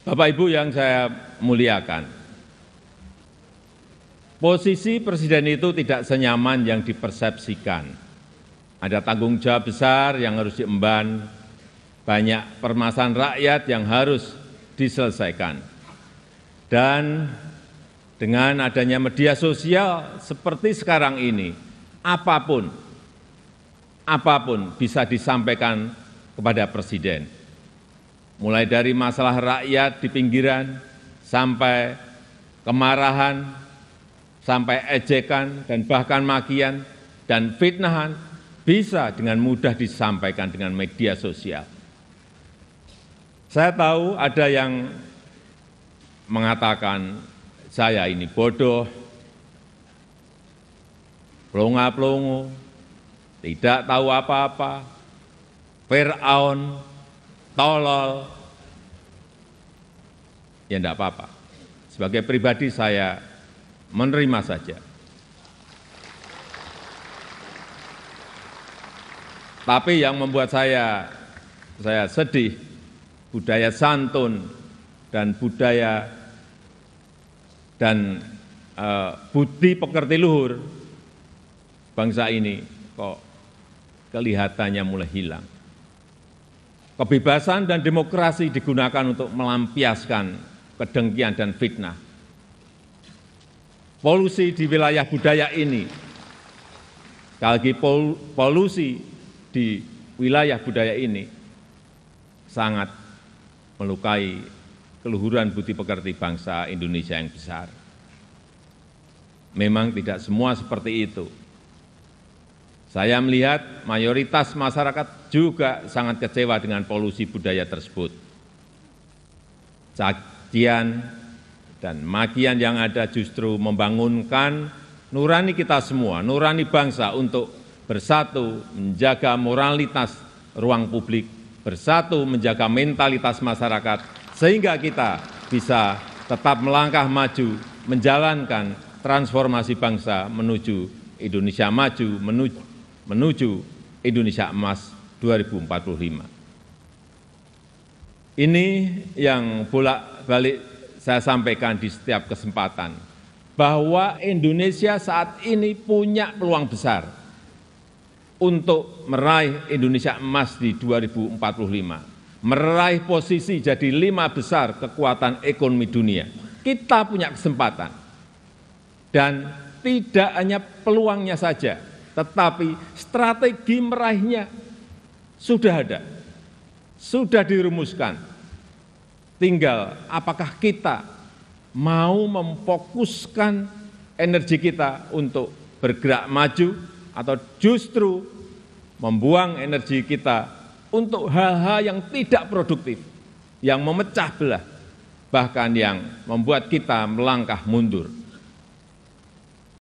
Bapak Ibu yang saya muliakan, posisi presiden itu tidak senyaman yang dipersepsikan. Ada tanggung jawab besar yang harus diemban, banyak permasalahan rakyat yang harus diselesaikan. Dan dengan adanya media sosial seperti sekarang ini, apapun bisa disampaikan kepada presiden. Mulai dari masalah rakyat di pinggiran, sampai kemarahan, sampai ejekan, dan bahkan makian, dan fitnahan, bisa dengan mudah disampaikan dengan media sosial. Saya tahu ada yang mengatakan saya ini bodoh, pelongo-pelongo, tidak tahu apa-apa, Fir'aun, tolol. Ya enggak apa-apa. Sebagai pribadi saya menerima saja. Tapi yang membuat saya sedih, budaya santun dan budaya dan budi pekerti luhur bangsa ini kok kelihatannya mulai hilang. Kebebasan dan demokrasi digunakan untuk melampiaskan kedengkian dan fitnah. Polusi di wilayah budaya ini, sekali lagi polusi di wilayah budaya ini sangat melukai keluhuran budi pekerti bangsa Indonesia yang besar. Memang tidak semua seperti itu. Saya melihat mayoritas masyarakat juga sangat kecewa dengan polusi budaya tersebut. Cacian dan makian yang ada justru membangunkan nurani kita semua, nurani bangsa untuk bersatu menjaga moralitas ruang publik, bersatu menjaga mentalitas masyarakat, sehingga kita bisa tetap melangkah maju, menjalankan transformasi bangsa menuju Indonesia maju, menuju Indonesia emas 2045. Ini yang bolak-balik saya sampaikan di setiap kesempatan, bahwa Indonesia saat ini punya peluang besar untuk meraih Indonesia emas di 2045, meraih posisi jadi 5 besar kekuatan ekonomi dunia. Kita punya kesempatan, dan tidak hanya peluangnya saja, tetapi strategi meraihnya sudah ada, sudah dirumuskan. Tinggal apakah kita mau memfokuskan energi kita untuk bergerak maju, atau justru membuang energi kita untuk hal-hal yang tidak produktif, yang memecah belah, bahkan yang membuat kita melangkah mundur.